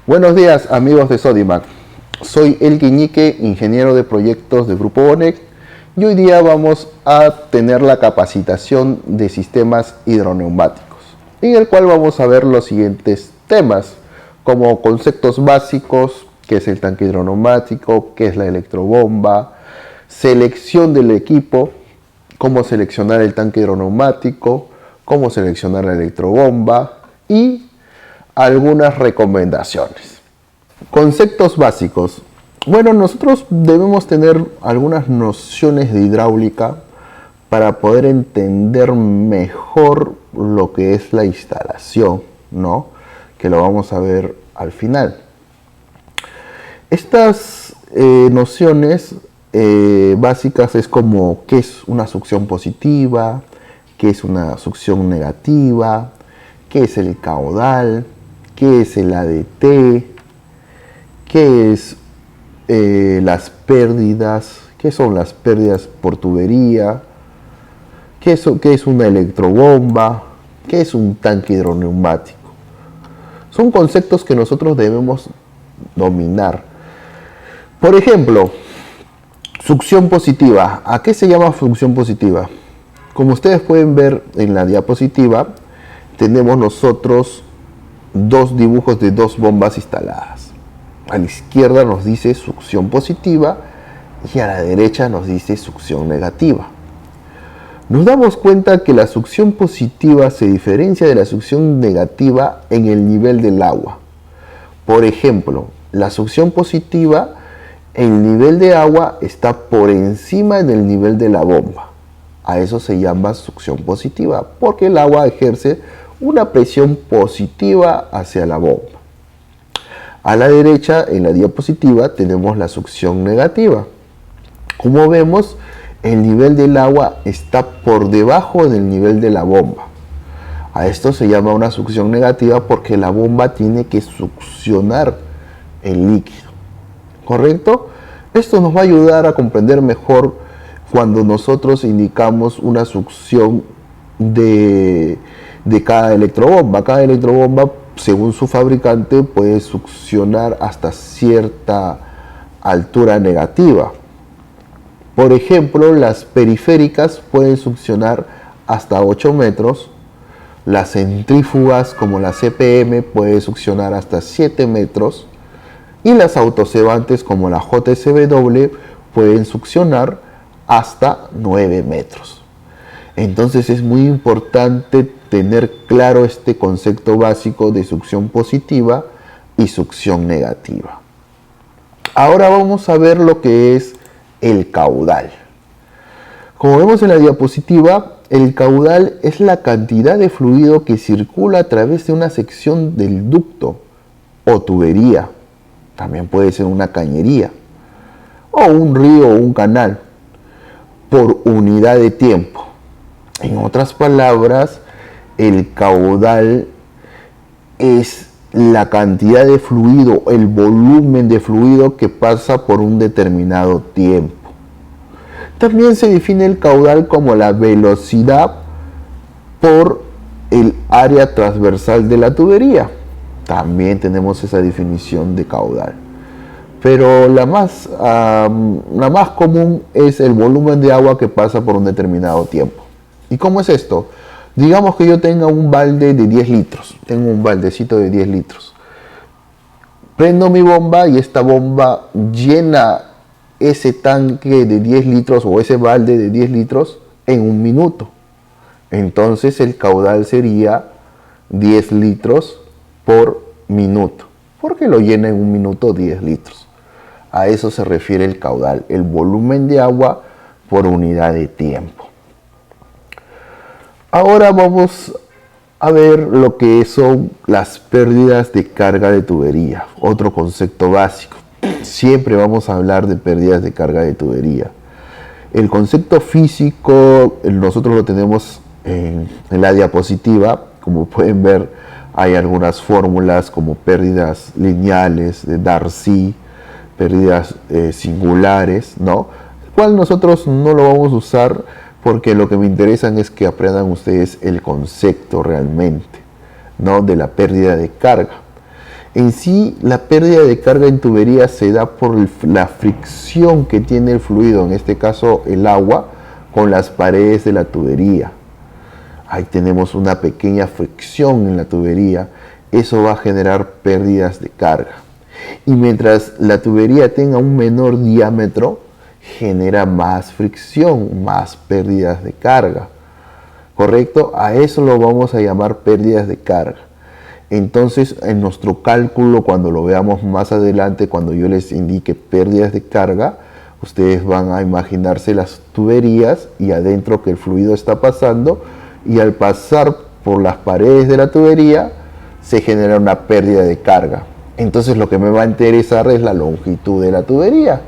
Buenos días amigos de Sodimac, soy Elkin Ñique, ingeniero de proyectos de Grupo Bonex, y hoy día vamos a tener la capacitación de sistemas hidroneumáticos, en el cual vamos a ver los siguientes temas, como conceptos básicos, qué es el tanque hidroneumático, qué es la electrobomba, selección del equipo, cómo seleccionar el tanque hidroneumático, cómo seleccionar la electrobomba y algunas recomendaciones. Conceptos básicos. Bueno, nosotros debemos tener algunas nociones de hidráulica para poder entender mejor lo que es la instalación, ¿no? Que lo vamos a ver al final. Estas nociones básicas es como qué es una succión positiva, qué es una succión negativa, qué es el caudal, qué es el ADT, qué es las pérdidas, qué son las pérdidas por tubería, qué es una electrobomba, qué es un tanque hidroneumático. Son conceptos que nosotros debemos dominar. Por ejemplo, succión positiva. ¿A qué se llama succión positiva? Como ustedes pueden ver en la diapositiva, tenemos nosotros dos dibujos de dos bombas instaladas. A la izquierda nos dice succión positiva y a la derecha nos dice succión negativa. Nos damos cuenta que la succión positiva se diferencia de la succión negativa en el nivel del agua. Por ejemplo, la succión positiva, el nivel de agua está por encima del nivel de la bomba. A eso se llama succión positiva, porque el agua ejerce una presión positiva hacia la bomba. A la derecha, en la diapositiva, tenemos la succión negativa. Como vemos, el nivel del agua está por debajo del nivel de la bomba. A esto se llama una succión negativa porque la bomba tiene que succionar el líquido. ¿Correcto? Esto nos va a ayudar a comprender mejor cuando nosotros indicamos una succión de cada electrobomba. Cada electrobomba, según su fabricante, puede succionar hasta cierta altura negativa. Por ejemplo, las periféricas pueden succionar hasta 8 metros. Las centrífugas, como la CPM, pueden succionar hasta 7 metros. Y las autocebantes, como la JSBW, pueden succionar hasta 9 metros. Entonces es muy importante tener claro este concepto básico de succión positiva y succión negativa. Ahora vamos a ver lo que es el caudal. Como vemos en la diapositiva, el caudal es la cantidad de fluido que circula a través de una sección del ducto o tubería. También puede ser una cañería o un río o un canal por unidad de tiempo. En otras palabras, el caudal es la cantidad de fluido, el volumen de fluido que pasa por un determinado tiempo. También se define el caudal como la velocidad por el área transversal de la tubería. También tenemos esa definición de caudal. Pero la más común es el volumen de agua que pasa por un determinado tiempo. ¿Y cómo es esto? Digamos que yo tenga un balde de 10 litros. Tengo un baldecito de 10 litros. Prendo mi bomba y esta bomba llena ese tanque de 10 litros o ese balde de 10 litros en un minuto. Entonces el caudal sería 10 litros por minuto. Porque lo llena en un minuto 10 litros. A eso se refiere el caudal, el volumen de agua por unidad de tiempo. Ahora vamos a ver lo que son las pérdidas de carga de tubería, otro concepto básico. Siempre vamos a hablar de pérdidas de carga de tubería. El concepto físico nosotros lo tenemos en la diapositiva. Como pueden ver, hay algunas fórmulas como pérdidas lineales de Darcy, pérdidas singulares, ¿no? El cual nosotros no lo vamos a usar porque lo que me interesa es que aprendan ustedes el concepto realmente, ¿no? De la pérdida de carga. En sí, la pérdida de carga en tubería se da por la fricción que tiene el fluido, en este caso el agua, con las paredes de la tubería. Ahí tenemos una pequeña fricción en la tubería. Eso va a generar pérdidas de carga. Y mientras la tubería tenga un menor diámetro, genera más fricción, más pérdidas de carga. ¿Correcto? A eso lo vamos a llamar pérdidas de carga. Entonces, en nuestro cálculo, cuando lo veamos más adelante, cuando yo les indique pérdidas de carga, ustedes van a imaginarse las tuberías y adentro que el fluido está pasando, y al pasar por las paredes de la tubería se genera una pérdida de carga. Entonces lo que me va a interesar es la longitud de la tubería.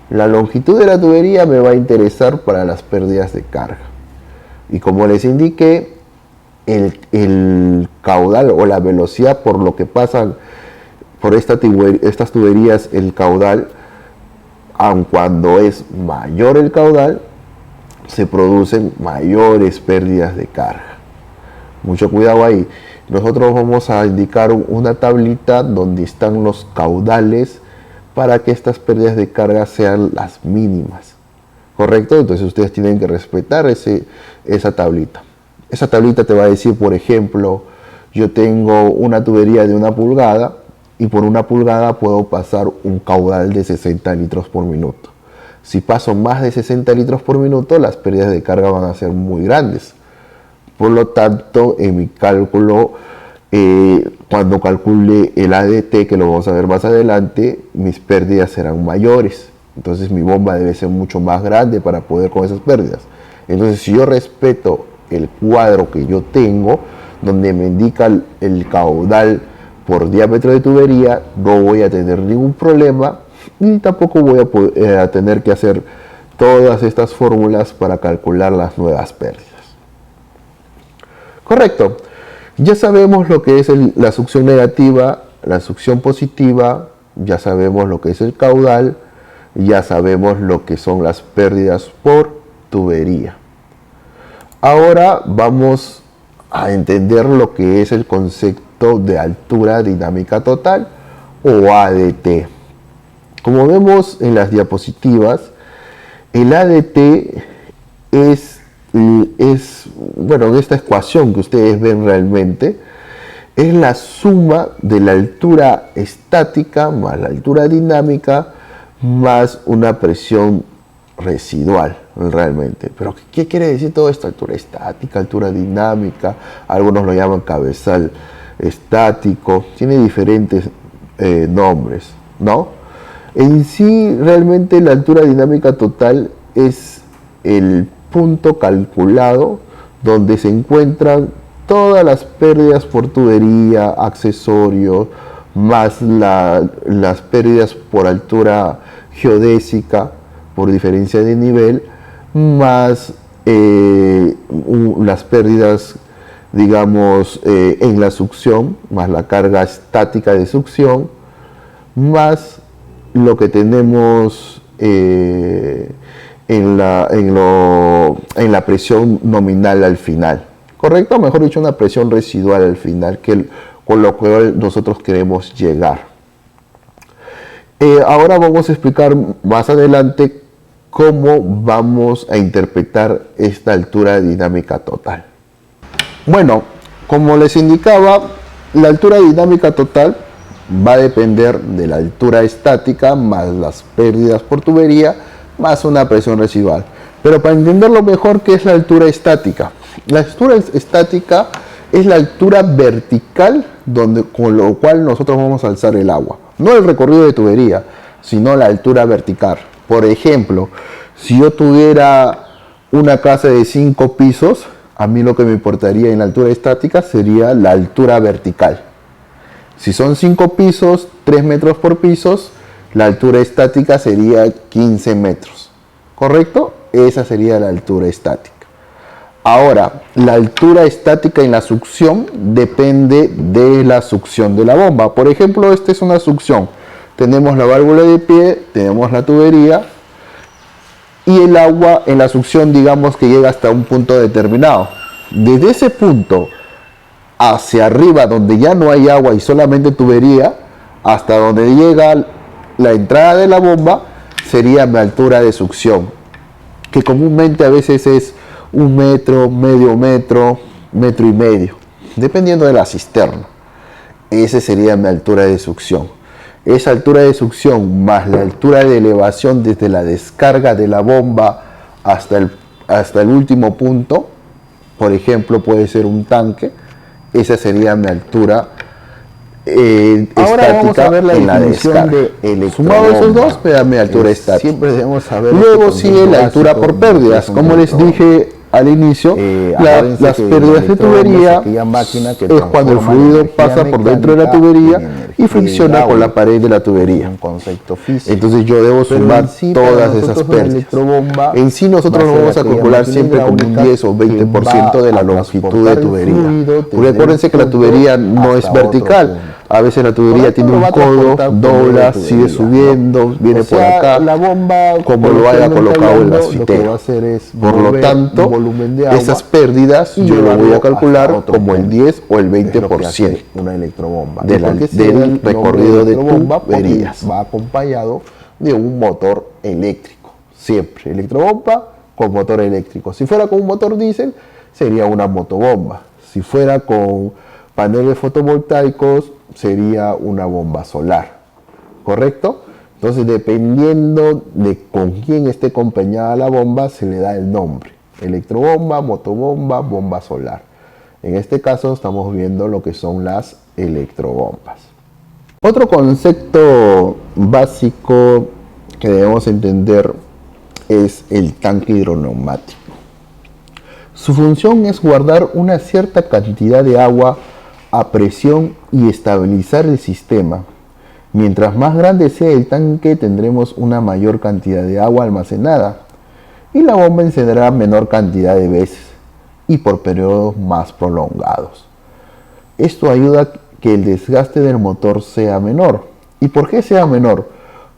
La longitud de la tubería me va a interesar para las pérdidas de carga. Y como les indiqué, el caudal o la velocidad por lo que pasan por estas tuberías, el caudal, aun cuando es mayor el caudal, se producen mayores pérdidas de carga. Mucho cuidado ahí. Nosotros vamos a indicar una tablita donde están los caudales para que estas pérdidas de carga sean las mínimas. ¿Correcto? Entonces ustedes tienen que respetar esa tablita. Esa tablita te va a decir, por ejemplo, yo tengo una tubería de 1 pulgada y por 1 pulgada puedo pasar un caudal de 60 litros por minuto. Si paso más de 60 litros por minuto, las pérdidas de carga van a ser muy grandes. Por lo tanto, en mi cálculo, cuando calcule el ADT, que lo vamos a ver más adelante, mis pérdidas serán mayores. Entonces mi bomba debe ser mucho más grande para poder con esas pérdidas. Entonces, si yo respeto el cuadro que yo tengo, donde me indica el caudal por diámetro de tubería, no voy a tener ningún problema y tampoco voy a tener que hacer todas estas fórmulas para calcular las nuevas pérdidas. Correcto. Ya sabemos lo que es la succión negativa, la succión positiva, ya sabemos lo que es el caudal, ya sabemos lo que son las pérdidas por tubería. Ahora vamos a entender lo que es el concepto de altura dinámica total o ADT. Como vemos en las diapositivas, el ADT es bueno, en esta ecuación que ustedes ven realmente, es la suma de la altura estática más la altura dinámica más una presión residual realmente. Pero ¿qué quiere decir todo esto? Altura estática, altura dinámica, algunos lo llaman cabezal estático, tiene diferentes nombres, ¿no? En sí, realmente la altura dinámica total es el punto calculado donde se encuentran todas las pérdidas por tubería, accesorios, más las pérdidas por altura geodésica, por diferencia de nivel, más las pérdidas, digamos, en la succión, más la carga estática de succión, más lo que tenemos en la presión nominal al final. ¿Correcto? Mejor dicho, una presión residual al final, con lo cual nosotros queremos llegar. Ahora vamos a explicar más adelante cómo vamos a interpretar esta altura dinámica total. Bueno, como les indicaba, la altura dinámica total va a depender de la altura estática más las pérdidas por tubería más una presión residual. Pero para entenderlo mejor, ¿qué es la altura estática? La altura estática es la altura vertical con lo cual nosotros vamos a alzar el agua. No el recorrido de tubería, sino la altura vertical. Por ejemplo, si yo tuviera una casa de 5 pisos, a mí lo que me importaría en la altura estática sería la altura vertical. Si son 5 pisos, 3 metros por pisos, la altura estática sería 15 metros. ¿Correcto? Esa sería la altura estática. Ahora, la altura estática en la succión depende de la succión de la bomba. Por ejemplo, esta es una succión. Tenemos la válvula de pie, tenemos la tubería y el agua en la succión, digamos que llega hasta un punto determinado. Desde ese punto hacia arriba, donde ya no hay agua y solamente tubería, hasta donde llega la entrada de la bomba sería mi altura de succión, que comúnmente a veces es 1 metro, medio metro, metro y medio, dependiendo de la cisterna. Esa sería mi altura de succión. Esa altura de succión más la altura de elevación desde la descarga de la bomba hasta el último punto, por ejemplo, puede ser un tanque, esa sería mi altura Ahora vamos estática a ver la en la definición descarga. de electrobomba. Sumado esos dos, me da mi altura estática. Siempre debemos saber. Luego sigue la altura por pérdidas. Como les dije al inicio, las pérdidas de tubería es cuando el fluido pasa por dentro de la tubería y fricciona con la pared de la tubería. Un concepto físico. Entonces yo debo sumar todas esas pérdidas. En sí nosotros lo vamos a calcular siempre como un 10 o 20% de la longitud de tubería. Porque acuérdense que la tubería no es vertical. A veces la tubería tiene un codo, dobla, sigue subiendo, viene por acá, la bomba, como lo haya colocado el gasfitero. Por lo tanto, esas pérdidas yo lo voy a calcular como el 10 o el 20% una electrobomba del recorrido de tuberías. Va acompañado de un motor eléctrico, siempre electrobomba con motor eléctrico. Si fuera con un motor diésel, sería una motobomba. Si fuera con paneles fotovoltaicos, sería una bomba solar, ¿correcto? Entonces, dependiendo de con quién esté acompañada la bomba, se le da el nombre: electrobomba, motobomba, bomba solar. En este caso estamos viendo lo que son las electrobombas. Otro concepto básico que debemos entender es el tanque hidroneumático. Su función es guardar una cierta cantidad de agua a presión y estabilizar el sistema. Mientras más grande sea el tanque, tendremos una mayor cantidad de agua almacenada y la bomba encenderá menor cantidad de veces y por periodos más prolongados. Esto ayuda a que el desgaste del motor sea menor. ¿Y por qué sea menor?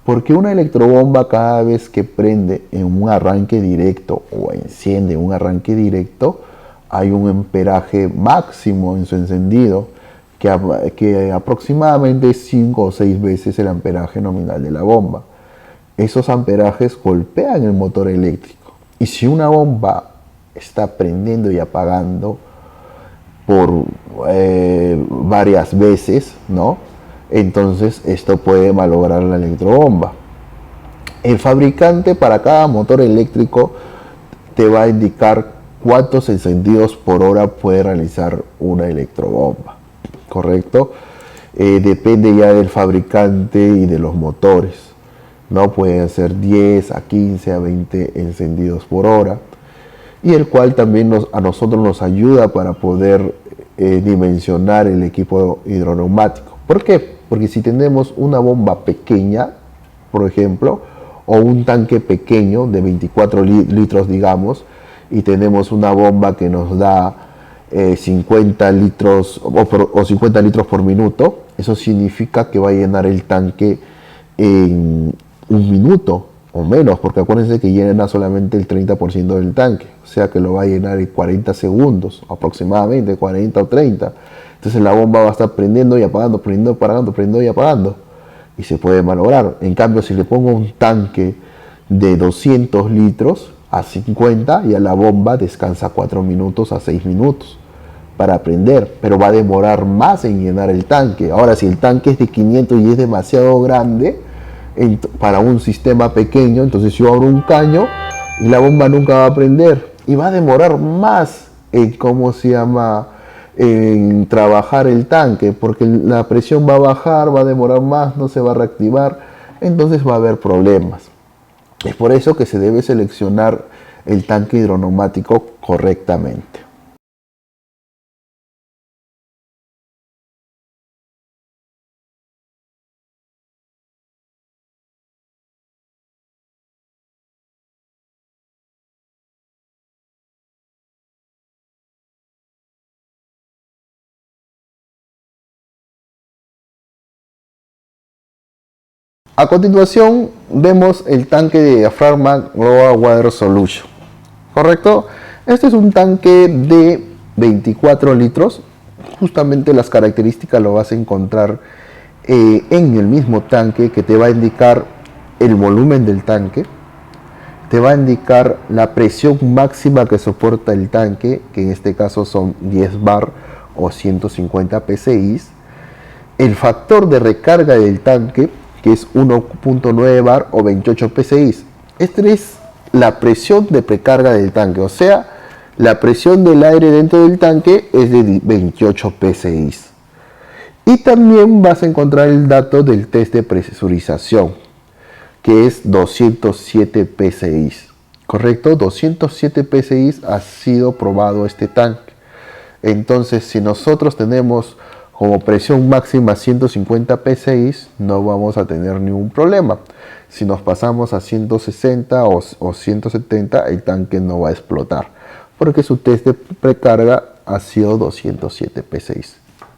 Porque una electrobomba, cada vez que prende en un arranque directo o enciende un arranque directo, hay un amperaje máximo en su encendido que aproximadamente 5 o 6 veces el amperaje nominal de la bomba. Esos amperajes golpean el motor eléctrico, y si una bomba está prendiendo y apagando por varias veces, ¿no?, entonces esto puede malograr la electrobomba. El fabricante para cada motor eléctrico te va a indicar cuántos encendidos por hora puede realizar una electrobomba, ¿correcto? Depende ya del fabricante y de los motores, ¿no? Pueden ser 10 a 15 a 20 encendidos por hora, y el cual también a nosotros nos ayuda para poder dimensionar el equipo hidroneumático. ¿Por qué? Porque si tenemos una bomba pequeña, por ejemplo, o un tanque pequeño de 24 litros, digamos, y tenemos una bomba que nos da 50 litros o 50 litros por minuto, eso significa que va a llenar el tanque en 1 minuto o menos, porque acuérdense que llena solamente el 30% del tanque, o sea que lo va a llenar en 40 segundos, aproximadamente 40 o 30. Entonces la bomba va a estar prendiendo y apagando, prendiendo y apagando, prendiendo y apagando, y se puede malograr. En cambio, si le pongo un tanque de 200 litros a 50, ya la bomba descansa 4 minutos a 6 minutos para prender, pero va a demorar más en llenar el tanque. Ahora, si el tanque es de 500 y es demasiado grande para un sistema pequeño, entonces yo abro un caño y la bomba nunca va a prender y va a demorar más en, en trabajar el tanque, porque la presión va a bajar, va a demorar más, no se va a reactivar, entonces va a haber problemas. Es por eso que se debe seleccionar el tanque hidroneumático correctamente. A continuación vemos el tanque de diafragma Global Water Solution, ¿correcto? Este es un tanque de 24 litros, justamente las características lo vas a encontrar en el mismo tanque que te va a indicar el volumen del tanque, te va a indicar la presión máxima que soporta el tanque, que en este caso son 10 bar o 150 psi, el factor de recarga del tanque, que es 1.9 bar o 28 psi. Esta es la presión de precarga del tanque, o sea, la presión del aire dentro del tanque es de 28 psi. Y también vas a encontrar el dato del test de presurización, que es 207 psi. ¿Correcto? 207 psi ha sido probado este tanque. Entonces, si nosotros tenemos como presión máxima 150 psi, no vamos a tener ningún problema. Si nos pasamos a 160 o 170, el tanque no va a explotar, porque su test de precarga ha sido 207 psi.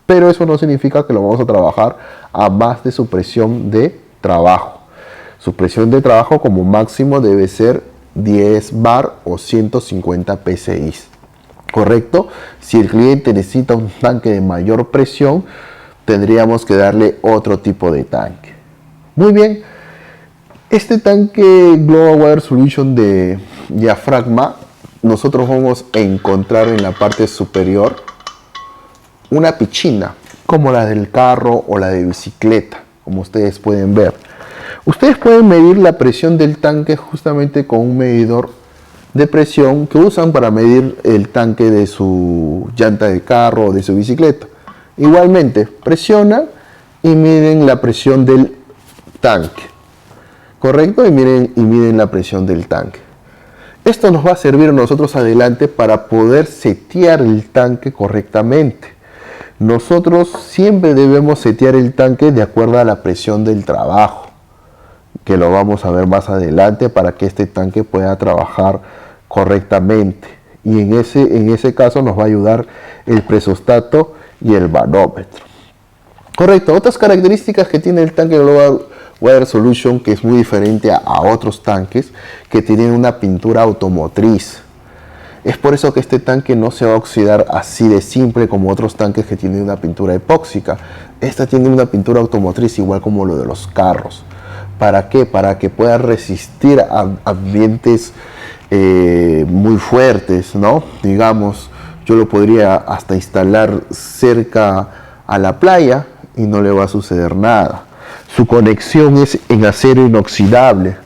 Pero eso no significa que lo vamos a trabajar a más de su presión de trabajo. Su presión de trabajo como máximo debe ser 10 bar o 150 psi. ¿Correcto? Si el cliente necesita un tanque de mayor presión, tendríamos que darle otro tipo de tanque. Muy bien. Este tanque Global Water Solution de diafragma, nosotros vamos a encontrar en la parte superior una piscina, como la del carro o la de bicicleta, como ustedes pueden ver. Ustedes pueden medir la presión del tanque justamente con un medidor de presión que usan para medir el tanque de su llanta de carro o de su bicicleta. Igualmente, presionan y miden la presión del tanque. ¿Correcto? Y miden la presión del tanque. Esto nos va a servir a nosotros adelante para poder setear el tanque correctamente. Nosotros siempre debemos setear el tanque de acuerdo a la presión del trabajo, que lo vamos a ver más adelante para que este tanque pueda trabajar correctamente. Y en ese caso nos va a ayudar el presostato y el manómetro. Correcto. Otras características que tiene el tanque Global Water Solution, que es muy diferente a otros tanques que tienen una pintura automotriz. Es por eso que este tanque no se va a oxidar así de simple como otros tanques que tienen una pintura epóxica. Esta tiene una pintura automotriz igual como lo de los carros. ¿Para qué? Para que pueda resistir a ambientes muy fuertes, ¿no? Digamos, yo lo podría hasta instalar cerca a la playa y no le va a suceder nada. Su conexión es en acero inoxidable.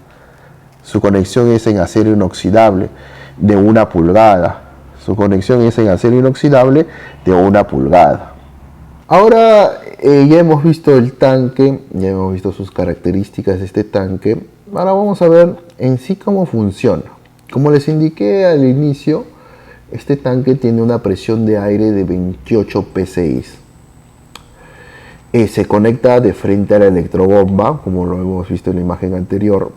Su conexión es en acero inoxidable de 1 pulgada. Su conexión es en acero inoxidable de 1 pulgada. Ahora ya hemos visto el tanque, ya hemos visto sus características de este tanque. Ahora vamos a ver en sí cómo funciona. Como les indiqué al inicio, este tanque tiene una presión de aire de 28 psi. Se conecta de frente a la electrobomba, como lo hemos visto en la imagen anterior.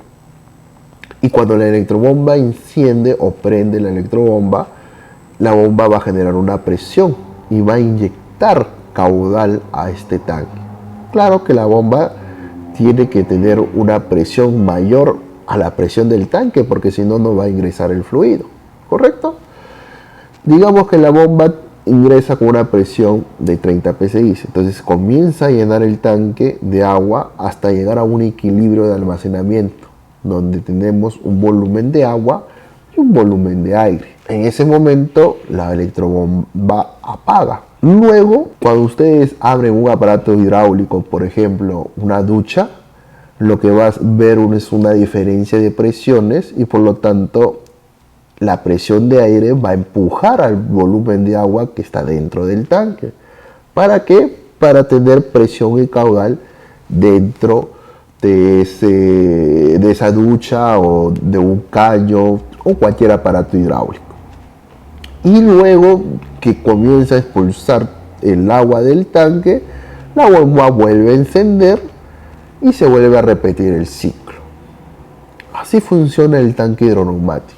Y cuando la electrobomba enciende o prende la electrobomba, la bomba va a generar una presión y va a inyectar caudal a este tanque. Claro que la bomba tiene que tener una presión mayor a la presión del tanque, porque si no, no va a ingresar el fluido. ¿Correcto? Digamos que la bomba ingresa con una presión de 30 psi. Entonces comienza a llenar el tanque de agua hasta llegar a un equilibrio de almacenamiento, donde tenemos un volumen de agua y un volumen de aire. En ese momento la electrobomba apaga. Luego, cuando ustedes abren un aparato hidráulico, por ejemplo una ducha, lo que vas a ver es una diferencia de presiones y por lo tanto la presión de aire va a empujar al volumen de agua que está dentro del tanque. ¿Para qué? Para tener presión y caudal dentro de esa ducha o de un caño o cualquier aparato hidráulico. Y luego que comienza a expulsar el agua del tanque, la bomba vuelve a encender y se vuelve a repetir el ciclo. Así funciona el tanque hidroneumático.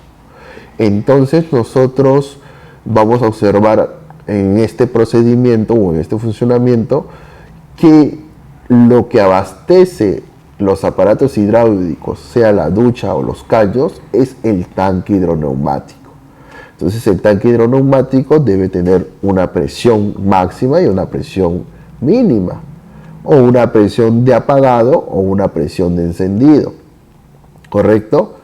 Entonces nosotros vamos a observar en este procedimiento o en este funcionamiento que lo que abastece los aparatos hidráulicos, sea la ducha o los caños, es el tanque hidroneumático. Entonces el tanque hidroneumático debe tener una presión máxima y una presión mínima. o una presión de apagado o una presión de encendido, ¿correcto?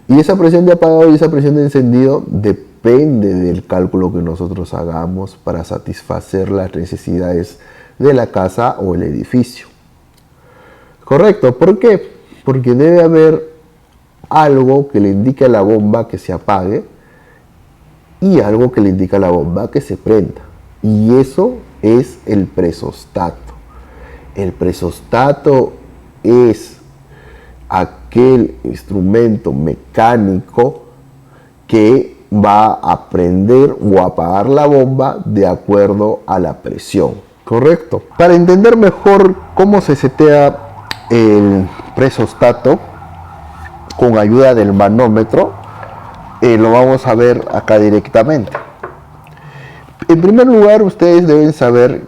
Y esa presión de apagado y esa presión de encendido depende del cálculo que nosotros hagamos para satisfacer las necesidades de la casa o el edificio. ¿Correcto? ¿Por qué? Porque debe haber algo que le indique a la bomba que se apague y algo que le indica a la bomba que se prenda. Y eso es el presostato. El presostato es aquel instrumento mecánico que va a prender o apagar la bomba de acuerdo a la presión. ¿Correcto? Para entender mejor cómo se setea el presostato con ayuda del manómetro, lo vamos a ver acá directamente. En primer lugar, ustedes deben saber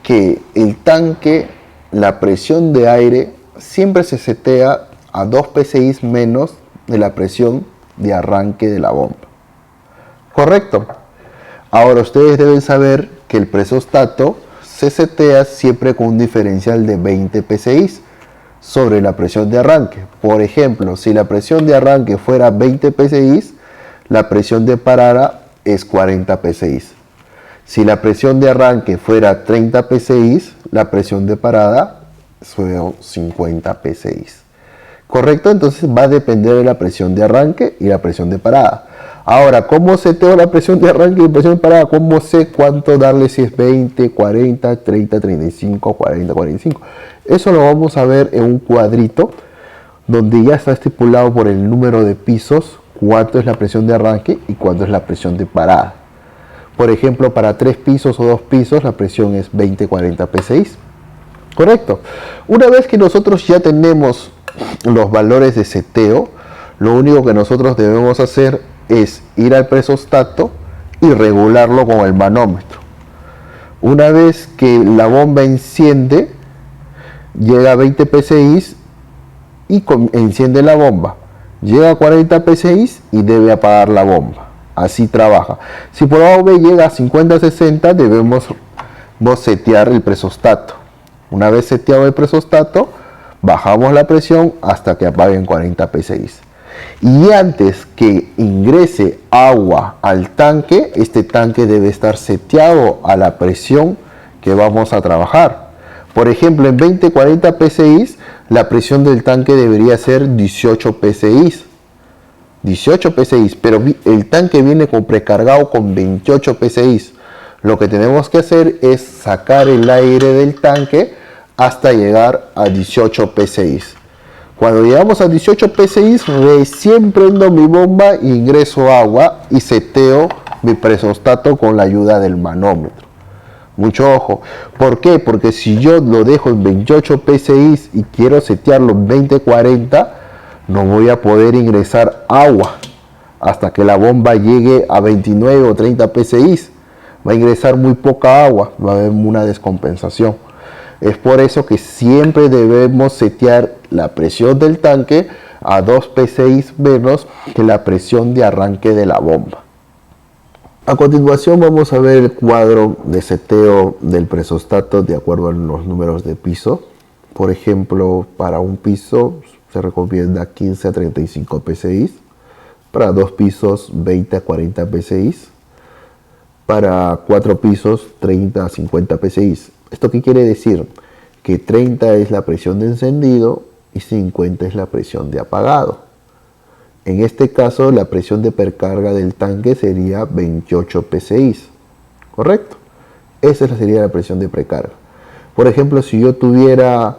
que el tanque, la presión de aire, siempre se setea a 2 psi menos de la presión de arranque de la bomba. ¿Correcto? Ahora ustedes deben saber que el presostato se setea siempre con un diferencial de 20 psi sobre la presión de arranque. Por ejemplo, si la presión de arranque fuera 20 psi, la presión de parada es 40 psi. Si la presión de arranque fuera 30 psi, la presión de parada son 50 psi. ¿Correcto? Entonces va a depender de la presión de arranque y la presión de parada. Ahora, ¿cómo seteo la presión de arranque y presión de parada? ¿Cómo sé cuánto darle, si es 20, 40, 30, 35, 40, 45? Eso lo vamos a ver en un cuadrito donde ya está estipulado por el número de pisos cuánto es la presión de arranque y cuánto es la presión de parada. Por ejemplo, para 3 pisos o 2 pisos la presión es 20-40 psi. ¿Correcto? Una vez que nosotros ya tenemos los valores de seteo, lo único que nosotros debemos hacer es ir al presostato y regularlo con el manómetro. Una vez que la bomba enciende, llega a 20 psi y enciende la bomba. Llega a 40 psi y debe apagar la bomba. Así trabaja. Si por A o B llega a 50-60, debemos setear el presostato. Una vez seteado el presostato, bajamos la presión hasta que apaguen 40 psi. Y antes que ingrese agua al tanque, este tanque debe estar seteado a la presión que vamos a trabajar. Por ejemplo, en 20-40 psi, la presión del tanque debería ser 18 psi. 18 psi, pero el tanque viene precargado con 28 psi. Lo que tenemos que hacer es sacar el aire del tanque hasta llegar a 18 psi. Cuando llegamos a 18 psi, recién prendo mi bomba, ingreso agua y seteo mi presostato con la ayuda del manómetro. Mucho ojo. ¿Por qué? Porque si yo lo dejo en 28 psi y quiero setearlo en 20-40, no voy a poder ingresar agua hasta que la bomba llegue a 29 o 30 psi. Va a ingresar muy poca agua, va a haber una descompensación. Es por eso que siempre debemos setear la presión del tanque a 2 psi menos que la presión de arranque de la bomba. A continuación vamos a ver el cuadro de seteo del presostato de acuerdo a los números de piso. Por ejemplo, para un piso se recomienda 15 a 35 psi, para 2 pisos 20 a 40 psi, para 4 pisos 30 a 50 psi. ¿Esto qué quiere decir? Que 30 es la presión de encendido y 50 es la presión de apagado. En este caso, la presión de precarga del tanque sería 28 psi, ¿correcto? Esa sería la presión de precarga. Por ejemplo, si yo tuviera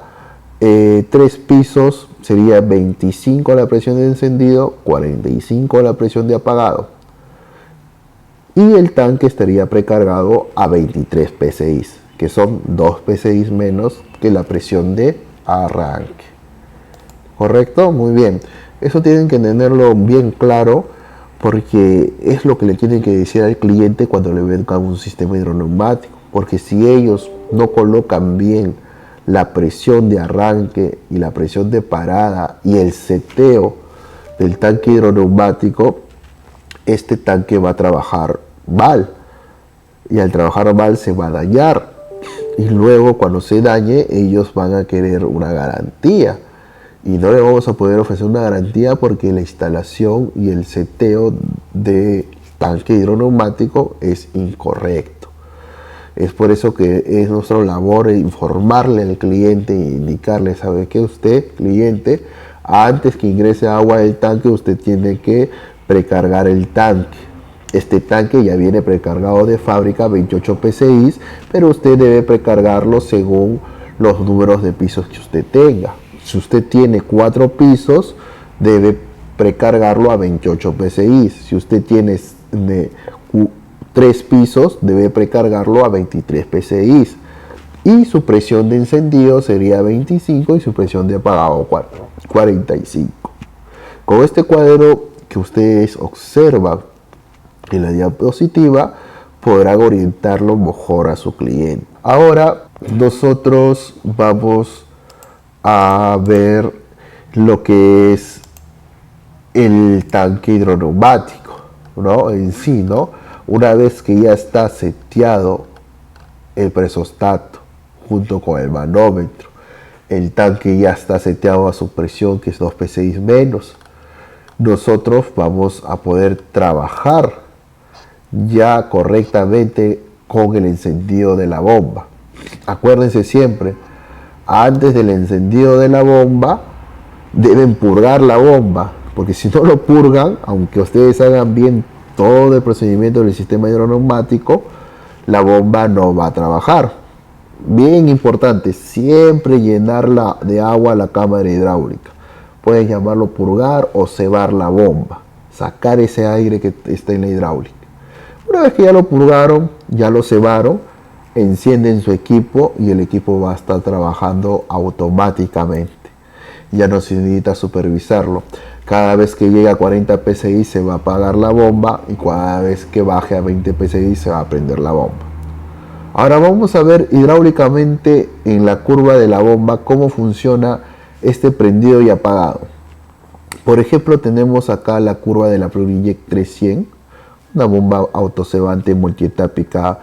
3 pisos, sería 25 la presión de encendido, 45 la presión de apagado. Y el tanque estaría precargado a 23 psi, que son 2 psi menos que la presión de arranque. ¿Correcto? Muy bien. Eso tienen que tenerlo bien claro porque es lo que le tienen que decir al cliente cuando le vendan un sistema hidroneumático. Porque si ellos no colocan bien la presión de arranque y la presión de parada y el seteo del tanque hidroneumático, este tanque va a trabajar mal. Y al trabajar mal se va a dañar. y luego cuando se dañe ellos van a querer una garantía y no le vamos a poder ofrecer una garantía porque la instalación y el seteo de tanque hidroneumático es incorrecto. Es por eso que es nuestra labor informarle al cliente e indicarle, sabe que usted, cliente, antes que ingrese agua del tanque, usted tiene que precargar el tanque. Este tanque ya viene precargado de fábrica, 28 PSI, pero usted debe precargarlo según los números de pisos que usted tenga. Si usted tiene 4 pisos, debe precargarlo a 28 PSI. Si usted tiene 3 pisos, debe precargarlo a 23 PSI. Y su presión de encendido sería 25 y su presión de apagado 45. Con este cuadro que ustedes observan en la diapositiva, podrán orientarlo mejor a su cliente. Ahora nosotros vamos a ver lo que es el tanque hidroneumático, ¿no? En sí, ¿no? Una vez que ya está seteado el presostato junto con el manómetro, el tanque ya está seteado a su presión, que es 2 PSI menos, nosotros vamos a poder trabajar ya correctamente con el encendido de la bomba. Acuérdense siempre, antes del encendido de la bomba deben purgar la bomba, porque si no lo purgan, aunque ustedes hagan bien todo el procedimiento del sistema hidroneumático, la bomba no va a trabajar. Bien importante, siempre llenarla de agua la cámara hidráulica. Pueden llamarlo purgar o cebar la bomba, sacar ese aire que está en la hidráulica. Una vez que ya lo purgaron, ya lo cebaron, encienden su equipo y el equipo va a estar trabajando automáticamente. Ya no se necesita supervisarlo. Cada vez que llegue a 40 PSI se va a apagar la bomba y cada vez que baje a 20 PSI se va a prender la bomba. Ahora vamos a ver hidráulicamente en la curva de la bomba cómo funciona este prendido y apagado. Por ejemplo, tenemos acá la curva de la PluryJet 300, una bomba autocebante multietápica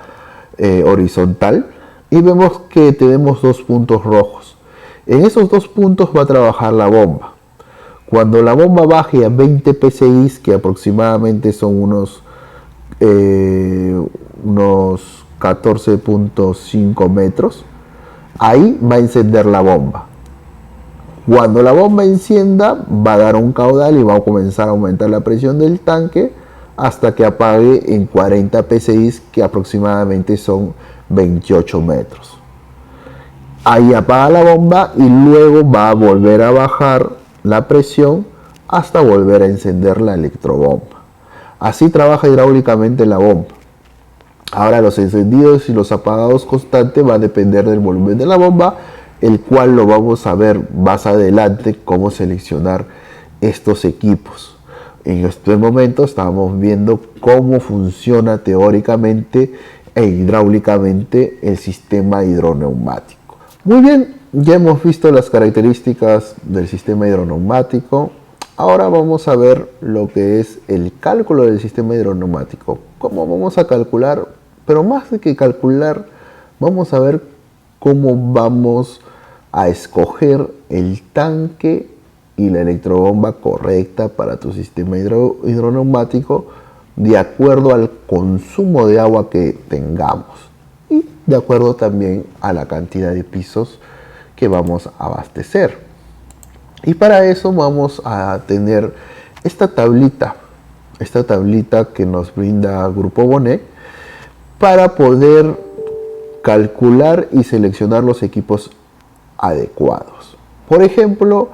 horizontal, y vemos que tenemos 2 puntos rojos. En esos 2 puntos va a trabajar la bomba. Cuando la bomba baje a 20 PSI, que aproximadamente son unos 14.5 metros, ahí va a encender la bomba. Cuando la bomba encienda, va a dar un caudal y va a comenzar a aumentar la presión del tanque hasta que apague en 40 PSI, que aproximadamente son 28 metros. Ahí apaga la bomba y luego va a volver a bajar la presión hasta volver a encender la electrobomba. Así trabaja hidráulicamente la bomba. Ahora los encendidos y los apagados constantes va a depender del volumen de la bomba, el cual lo vamos a ver más adelante cómo seleccionar estos equipos. En este momento estamos viendo cómo funciona teóricamente e hidráulicamente el sistema hidroneumático. Muy bien, ya hemos visto las características del sistema hidroneumático. Ahora vamos a ver lo que es el cálculo del sistema hidroneumático. ¿Cómo vamos a calcular? Pero más de que calcular, vamos a ver cómo vamos a escoger el tanque y la electrobomba correcta para tu sistema hidroneumático de acuerdo al consumo de agua que tengamos y de acuerdo también a la cantidad de pisos que vamos a abastecer. Y para eso vamos a tener esta tablita que nos brinda Grupo Bonet para poder calcular y seleccionar los equipos adecuados. Por ejemplo,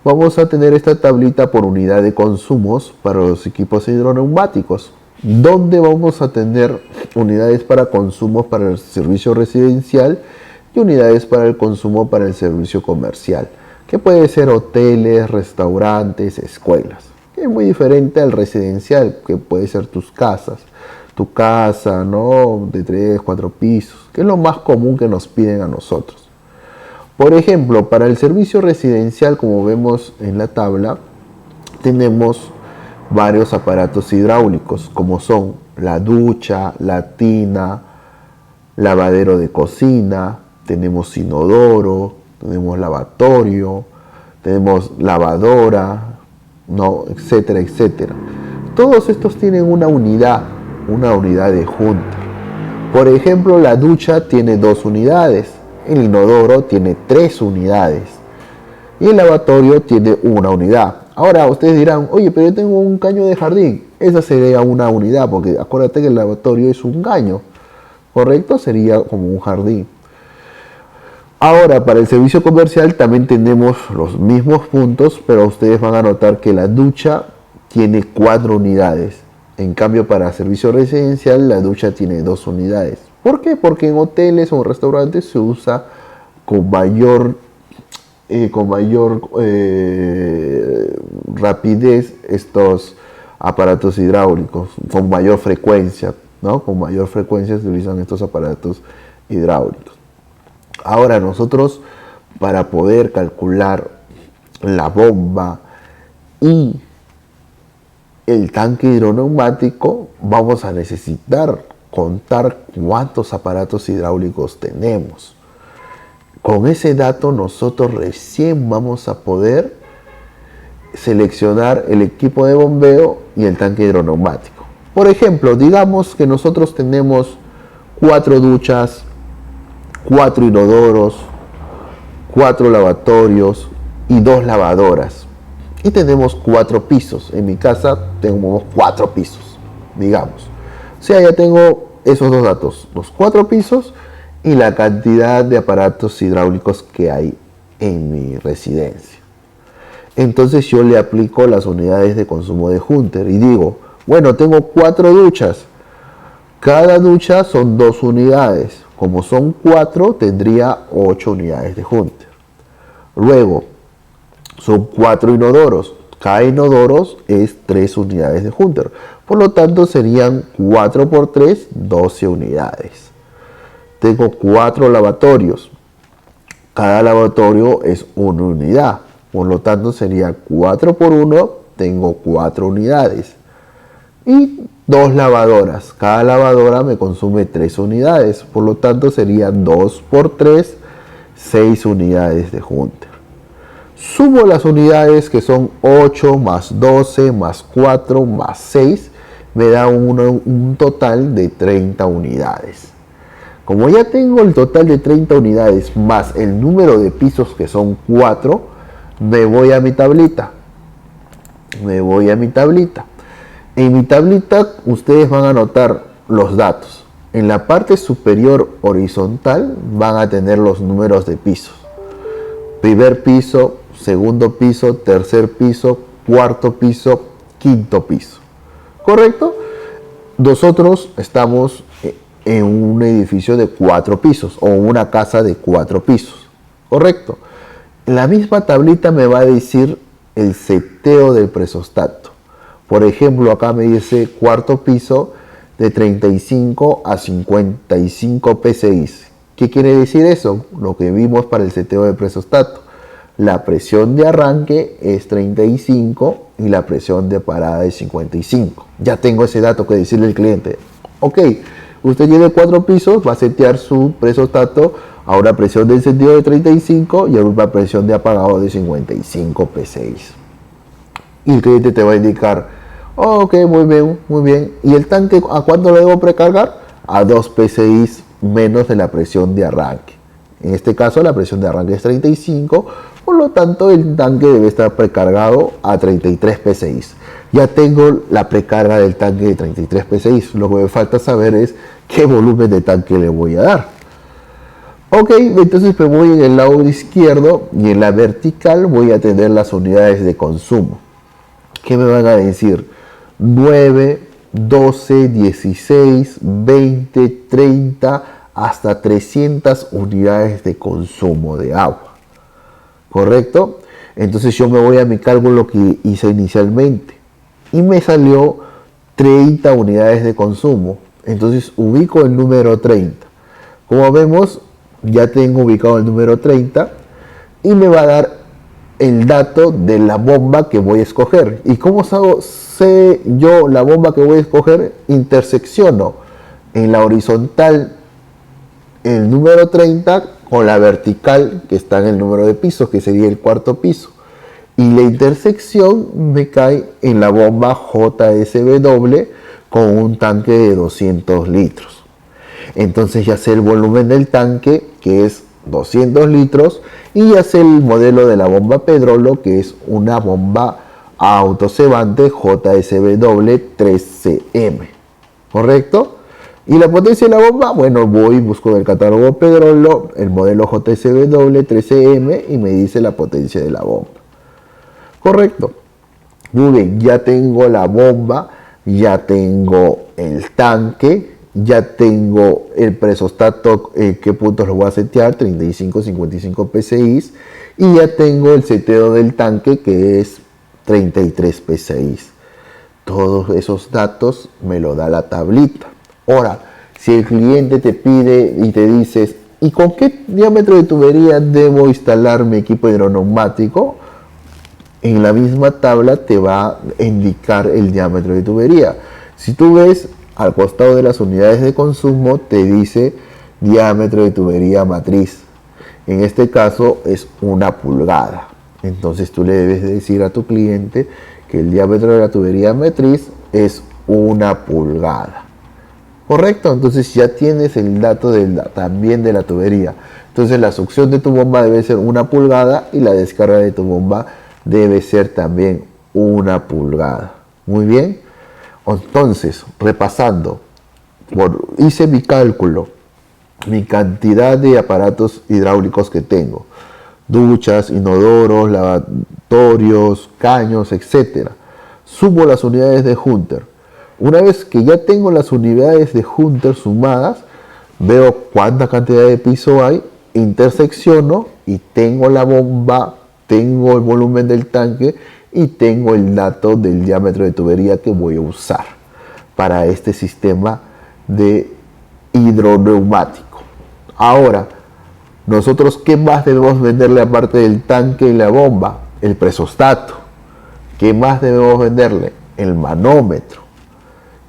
vamos a tener esta tablita por unidad de consumos para los equipos hidroneumáticos, donde vamos a tener unidades para consumos para el servicio residencial y unidades para el consumo para el servicio comercial, que puede ser hoteles, restaurantes, escuelas. Es muy diferente al residencial, que puede ser tus casas, tu casa, ¿no? De 3, 4 pisos, que es lo más común que nos piden a nosotros. Por ejemplo, para el servicio residencial, como vemos en la tabla, tenemos varios aparatos hidráulicos, como son la ducha, la tina, lavadero de cocina, tenemos inodoro, tenemos lavatorio, tenemos lavadora, ¿no? Etcétera, etcétera. Todos estos tienen una unidad de Hunter. Por ejemplo, la ducha tiene 2 unidades, el inodoro tiene 3 unidades y el lavatorio tiene 1 unidad. Ahora ustedes dirán, oye, pero yo tengo un caño de jardín. Esa sería una unidad, porque acuérdate que el lavatorio es un caño, ¿correcto? Sería como un jardín. Ahora, para el servicio comercial también tenemos los mismos puntos, pero ustedes van a notar que la ducha tiene 4 unidades. En cambio, para servicio residencial, la ducha tiene 2 unidades. ¿Por qué? Porque en hoteles o en restaurantes se usa con mayor rapidez estos aparatos hidráulicos, con mayor frecuencia, ¿no? Con mayor frecuencia se utilizan estos aparatos hidráulicos. Ahora nosotros, para poder calcular la bomba y el tanque hidroneumático, vamos a necesitar contar cuántos aparatos hidráulicos tenemos. Con ese dato nosotros recién vamos a poder seleccionar el equipo de bombeo y el tanque hidroneumático. Por ejemplo, digamos que nosotros tenemos 4 duchas, 4 inodoros, 4 lavatorios y 2 lavadoras. Y tenemos 4 pisos. En mi casa tenemos 4 pisos, digamos. O sea, ya tengo esos 2 datos, los 4 pisos y la cantidad de aparatos hidráulicos que hay en mi residencia. Entonces yo le aplico las unidades de consumo de Hunter y digo, bueno, tengo 4 duchas. Cada ducha son 2 unidades. Como son 4, tendría 8 unidades de Hunter. Luego, son 4 inodoros. Cada inodoro es 3 unidades de Hunter. Por lo tanto, serían 4 por 3, 12 unidades. Tengo 4 lavatorios. Cada lavatorio es 1 unidad. Por lo tanto, sería 4 por 1, tengo 4 unidades. Y 2 lavadoras. Cada lavadora me consume 3 unidades. Por lo tanto, sería 2 por 3, 6 unidades de Hunter. Sumo las unidades, que son 8 más 12 más 4 más 6. Me da un total de 30 unidades. Como ya tengo el total de 30 unidades más el número de pisos, que son 4, me voy a mi tablita. En mi tablita ustedes van a anotar los datos. En la parte superior horizontal van a tener los números de pisos. Primer piso, segundo piso, tercer piso, cuarto piso, quinto piso. ¿Correcto? Nosotros estamos en un edificio de 4 pisos o una casa de 4 pisos. ¿Correcto? La misma tablita me va a decir el seteo del presostato. Por ejemplo, acá me dice cuarto piso de 35 a 55 psi. ¿Qué quiere decir eso? Lo que vimos para el seteo del presostato. La presión de arranque es 35 y la presión de parada es 55. Ya tengo ese dato que decirle al cliente. Ok, usted tiene 4 pisos, va a setear su presostato a una presión de encendido de 35 y a una presión de apagado de 55 psi. Y el cliente te va a indicar, oh, ok, muy bien. ¿Y el tanque a cuánto lo debo precargar? A 2 psi menos de la presión de arranque. En este caso la presión de arranque es 35, por lo tanto el tanque debe estar precargado a 33 psi. Ya tengo la precarga del tanque de 33 psi. Lo que me falta saber es qué volumen de tanque le voy a dar. Ok, entonces me voy en el lado izquierdo y en la vertical voy a tener las unidades de consumo. ¿Qué me van a decir? 9, 12, 16, 20, 30, hasta 300 unidades de consumo de agua. ¿Correcto? Entonces yo me voy a mi cálculo que hice inicialmente y me salió 30 unidades de consumo. Entonces ubico el número 30. Como vemos, ya tengo ubicado el número 30 y me va a dar el dato de la bomba que voy a escoger. ¿Y cómo sé yo la bomba que voy a escoger? Intersecciono en la horizontal el número 30 con la vertical que está en el número de pisos, que sería el cuarto piso. Y la intersección me cae en la bomba JSW con un tanque de 200 litros. Entonces ya sé el volumen del tanque, que es 200 litros, y ya sé el modelo de la bomba Pedrolo, que es una bomba autocebante JSW 3CM. ¿Correcto? Y la potencia de la bomba, bueno, voy y busco el catálogo Pedrolo, el modelo JSW 3CM, y me dice la potencia de la bomba. Correcto. Muy bien, ya tengo la bomba, ya tengo el tanque, ya tengo el presostato, qué puntos lo voy a setear, 35, 55 PSI, y ya tengo el seteo del tanque, que es 33 PSI. Todos esos datos me lo da la tablita. Ahora, si el cliente te pide y te dices, ¿y con qué diámetro de tubería debo instalar mi equipo hidroneumático? En la misma tabla te va a indicar el diámetro de tubería. Si tú ves al costado de las unidades de consumo, te dice diámetro de tubería matriz. En este caso es 1 pulgada. Entonces tú le debes decir a tu cliente que el diámetro de la tubería matriz es 1 pulgada. ¿Correcto? Entonces ya tienes el dato también de la tubería. Entonces la succión de tu bomba debe ser 1 pulgada y la descarga de tu bomba debe ser también 1 pulgada. Muy bien. Entonces, repasando, hice mi cálculo, mi cantidad de aparatos hidráulicos que tengo, duchas, inodoros, lavatorios, caños, etc. Sumo las unidades de Hunter. Una vez que ya tengo las unidades de Hunter sumadas, veo cuánta cantidad de piso hay, intersecciono y tengo la bomba, tengo el volumen del tanque y tengo el dato del diámetro de tubería que voy a usar para este sistema de hidroneumático. Ahora, nosotros, ¿qué más debemos venderle aparte del tanque y la bomba? El presostato. ¿Qué más debemos venderle? El manómetro.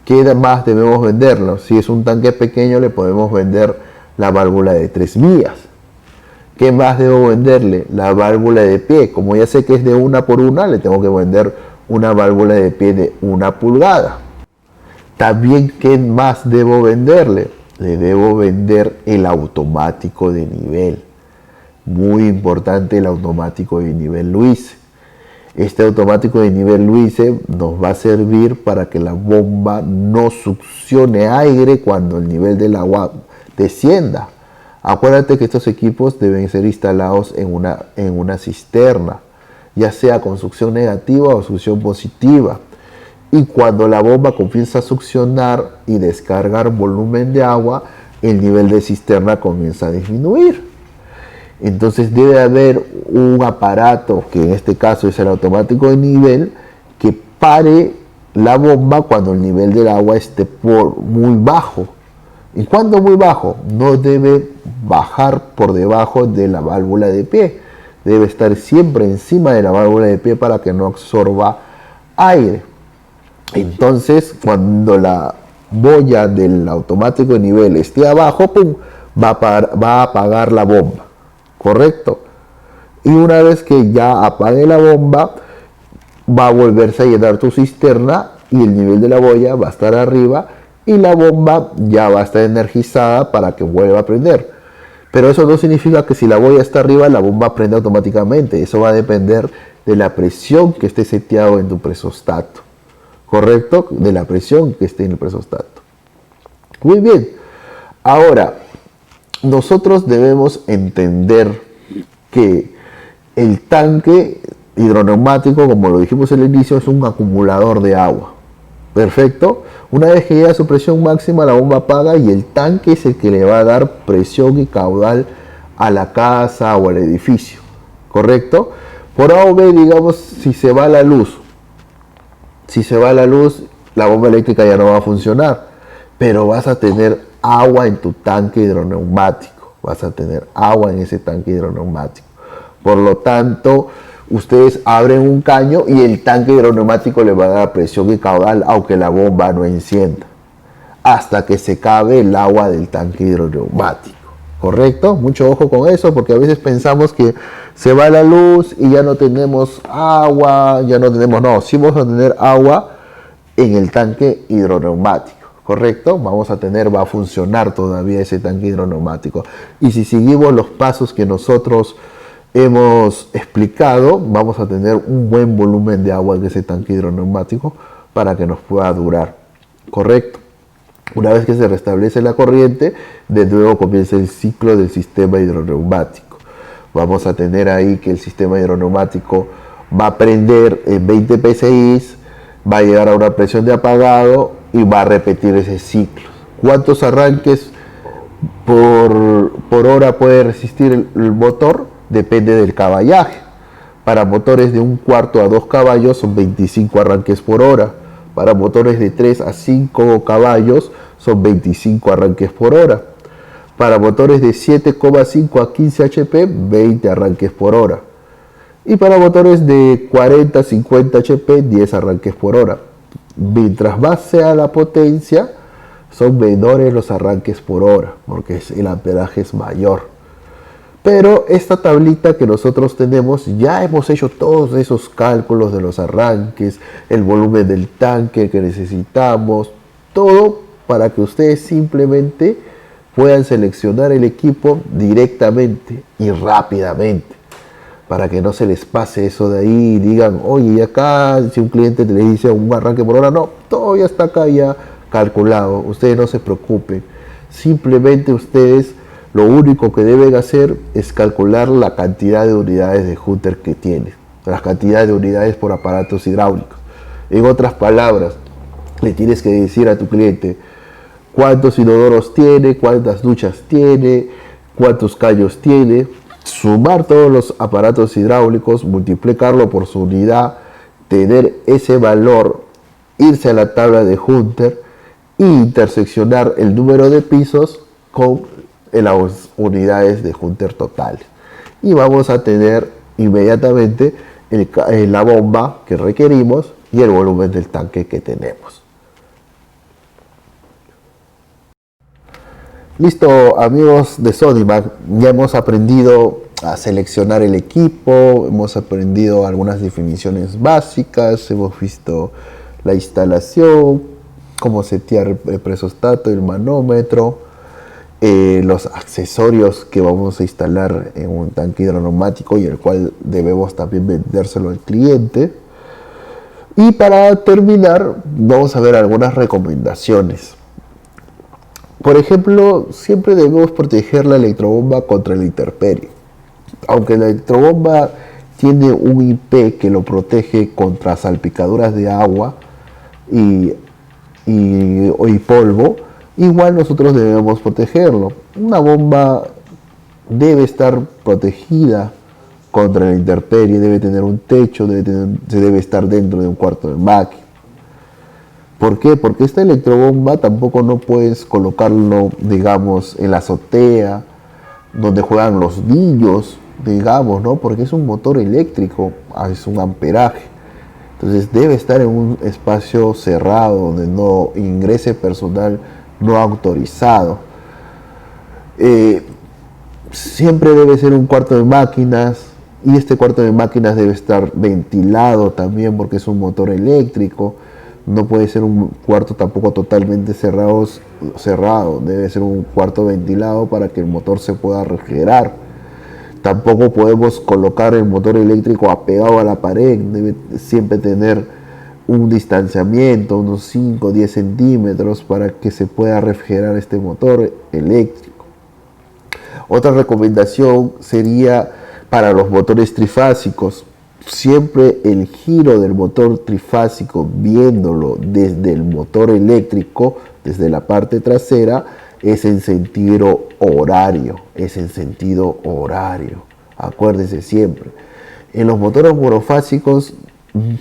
¿Qué más debemos venderlo? Si es un tanque pequeño, le podemos vender la válvula de 3 vías. ¿Qué más debo venderle? La válvula de pie. Como ya sé que es de 1 por 1, le tengo que vender una válvula de pie de 1 pulgada. También, ¿qué más debo venderle? Le debo vender el automático de nivel. Muy importante el automático de nivel Luise. Este automático de nivel Luise nos va a servir para que la bomba no succione aire cuando el nivel del agua descienda. Acuérdate que estos equipos deben ser instalados en una cisterna, ya sea con succión negativa o succión positiva. Y cuando la bomba comienza a succionar y descargar volumen de agua, el nivel de cisterna comienza a disminuir. Entonces debe haber un aparato, que en este caso es el automático de nivel, que pare la bomba cuando el nivel del agua esté muy bajo. ¿Y cuándo muy bajo? No debe bajar por debajo de la válvula de pie. Debe estar siempre encima de la válvula de pie para que no absorba aire. Entonces, cuando la boya del automático de nivel esté abajo, ¡pum!, va a apagar la bomba. ¿Correcto? Y una vez que ya apague la bomba, va a volverse a llenar tu cisterna y el nivel de la boya va a estar arriba y la bomba ya va a estar energizada para que vuelva a prender. Pero eso no significa que si la boya está arriba, la bomba prende automáticamente. Eso va a depender de la presión que esté seteado en tu presostato. ¿Correcto? De la presión que esté en el presostato. Muy bien. Ahora, nosotros debemos entender que el tanque hidroneumático, como lo dijimos al inicio, es un acumulador de agua. Perfecto. Una vez que llega a su presión máxima, la bomba apaga y el tanque es el que le va a dar presión y caudal a la casa o al edificio. ¿Correcto? Por A o B, digamos, si se va la luz, la bomba eléctrica ya no va a funcionar, pero vas a tener agua en tu tanque hidroneumático. Vas a tener agua en ese tanque hidroneumático. Por lo tanto, ustedes abren un caño y el tanque hidroneumático le va a dar presión y caudal, aunque la bomba no encienda, hasta que se acabe el agua del tanque hidroneumático. ¿correcto? Mucho ojo con eso, porque a veces pensamos que se va la luz y ya no tenemos agua, sí vamos a tener agua en el tanque hidroneumático, ¿correcto? Va a funcionar todavía ese tanque hidroneumático. Y si seguimos los pasos que nosotros hemos explicado, vamos a tener un buen volumen de agua en ese tanque hidroneumático para que nos pueda durar, ¿correcto? Una vez que se restablece la corriente, de nuevo comienza el ciclo del sistema hidroneumático. Vamos a tener ahí que el sistema hidroneumático va a prender en 20 psi, va a llegar a una presión de apagado y va a repetir ese ciclo. ¿Cuántos arranques por hora puede resistir el motor? Depende del caballaje. Para motores de 1/4 a 2 caballos son 25 arranques por hora. Para motores de 3 a 5 caballos son 25 arranques por hora. Para motores de 7,5 a 15 HP, 20 arranques por hora. Y para motores de 40 a 50 HP, 10 arranques por hora. Mientras más sea la potencia, son menores los arranques por hora, porque el amperaje es mayor. Pero esta tablita que nosotros tenemos, ya hemos hecho todos esos cálculos de los arranques, el volumen del tanque que necesitamos, todo para que ustedes simplemente puedan seleccionar el equipo directamente y rápidamente, para que no se les pase eso de ahí y digan, oye, y acá si un cliente le dice un arranque por hora, no, todo ya está acá ya calculado, ustedes no se preocupen, simplemente ustedes lo único que deben hacer es calcular la cantidad de unidades de Hunter que tienen, la cantidad de unidades por aparatos hidráulicos. En otras palabras, le tienes que decir a tu cliente cuántos inodoros tiene, cuántas duchas tiene, cuántos caños tiene, sumar todos los aparatos hidráulicos, multiplicarlo por su unidad, tener ese valor, irse a la tabla de Hunter e interseccionar el número de pisos con las unidades de Hunter total. Y vamos a tener inmediatamente la bomba que requerimos y el volumen del tanque que tenemos. Listo, amigos de Sodimac, ya hemos aprendido a seleccionar el equipo, hemos aprendido algunas definiciones básicas, hemos visto la instalación, cómo setear el presostato, el manómetro, los accesorios que vamos a instalar en un tanque hidroneumático y el cual debemos también vendérselo al cliente. Y para terminar, vamos a ver algunas recomendaciones. Por ejemplo, siempre debemos proteger la electrobomba contra la intemperie. Aunque la electrobomba tiene un IP que lo protege contra salpicaduras de agua y polvo, igual nosotros debemos protegerlo. Una bomba debe estar protegida contra la intemperie, debe tener un techo, se debe estar dentro de un cuarto de máquina. ¿Por qué? Porque esta electrobomba tampoco no puedes colocarlo, digamos, en la azotea, donde juegan los niños, digamos, ¿no? Porque es un motor eléctrico, es un amperaje. Entonces debe estar en un espacio cerrado, donde no ingrese personal no autorizado. Siempre debe ser un cuarto de máquinas, y este cuarto de máquinas debe estar ventilado también porque es un motor eléctrico. No puede ser un cuarto tampoco totalmente cerrado, debe ser un cuarto ventilado para que el motor se pueda refrigerar. Tampoco podemos colocar el motor eléctrico apegado a la pared, debe siempre tener un distanciamiento, unos 5 o 10 centímetros para que se pueda refrigerar este motor eléctrico. Otra recomendación sería para los motores trifásicos. Siempre el giro del motor trifásico, viéndolo desde el motor eléctrico, desde la parte trasera, es en sentido horario, acuérdense siempre. En los motores monofásicos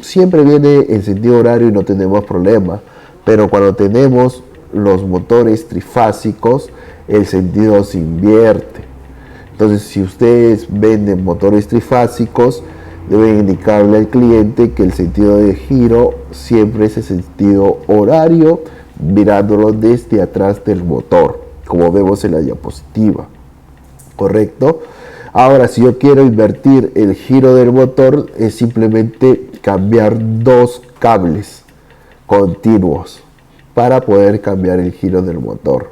siempre viene en sentido horario y no tenemos problema, pero cuando tenemos los motores trifásicos, el sentido se invierte. Entonces, si ustedes venden motores trifásicos, deben indicarle al cliente que el sentido de giro siempre es el sentido horario, mirándolo desde atrás del motor, como vemos en la diapositiva. ¿correcto? Ahora, si yo quiero invertir el giro del motor, es simplemente cambiar 2 cables continuos para poder cambiar el giro del motor.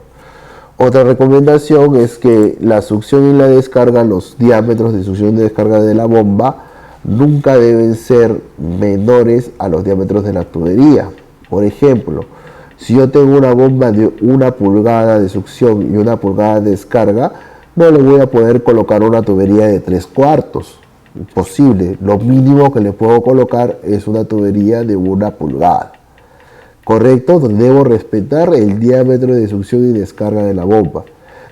Otra recomendación es que la succión y la descarga, los diámetros de succión y descarga de la bomba, nunca deben ser menores a los diámetros de la tubería. Por ejemplo, si yo tengo una bomba de 1 pulgada de succión y 1 pulgada de descarga, no le voy a poder colocar una tubería de 3/4. Imposible. Lo mínimo que le puedo colocar es una tubería de 1 pulgada. ¿Correcto? Debo respetar el diámetro de succión y descarga de la bomba.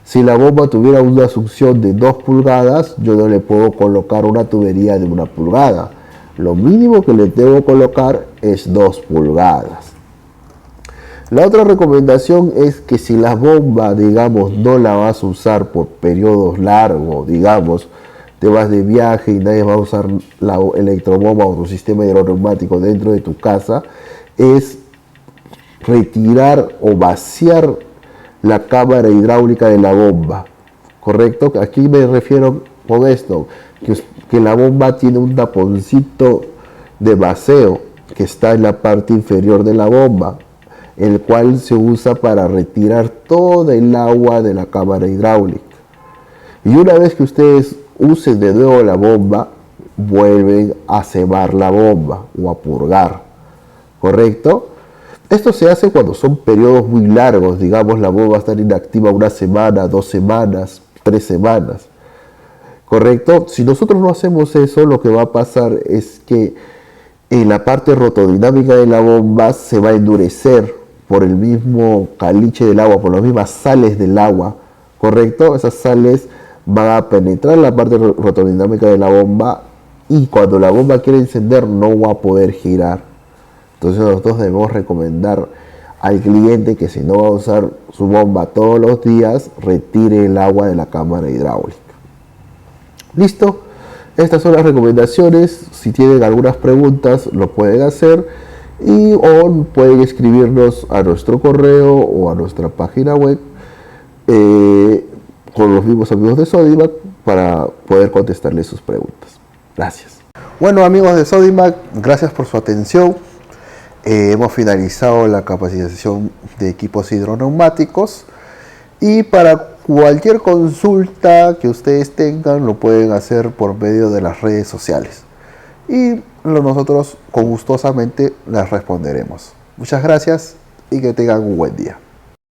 Si la bomba tuviera una succión de 2 pulgadas, yo no le puedo colocar una tubería de 1 pulgada. Lo mínimo que le debo colocar es 2 pulgadas. La otra recomendación es que si la bomba, digamos, no la vas a usar por periodos largos, digamos, te vas de viaje y nadie va a usar la electrobomba o tu sistema hidroneumático dentro de tu casa, es retirar o vaciar la cámara hidráulica de la bomba, ¿correcto? Aquí me refiero con esto, que la bomba tiene un taponcito de vacío que está en la parte inferior de la bomba, el cual se usa para retirar todo el agua de la cámara hidráulica. Y una vez que ustedes usen de nuevo la bomba, vuelven a cebar la bomba o a purgar, ¿correcto? Esto se hace cuando son periodos muy largos, digamos la bomba va a estar inactiva 1 semana, 2 semanas, 3 semanas, ¿correcto? Si nosotros no hacemos eso, lo que va a pasar es que en la parte rotodinámica de la bomba se va a endurecer por el mismo caliche del agua, por las mismas sales del agua, ¿correcto? Esas sales van a penetrar la parte rotodinámica de la bomba y cuando la bomba quiere encender no va a poder girar. Entonces nosotros debemos recomendar al cliente que si no va a usar su bomba todos los días, retire el agua de la cámara hidráulica. ¿Listo? Estas son las recomendaciones. Si tienen algunas preguntas lo pueden hacer o pueden escribirnos a nuestro correo o a nuestra página web con los mismos amigos de Sodimac para poder contestarles sus preguntas. Gracias. Bueno, amigos de Sodimac, gracias por su atención. Hemos finalizado la capacitación de equipos hidroneumáticos y para cualquier consulta que ustedes tengan lo pueden hacer por medio de las redes sociales y nosotros con gustosamente les responderemos. Muchas gracias y que tengan un buen día.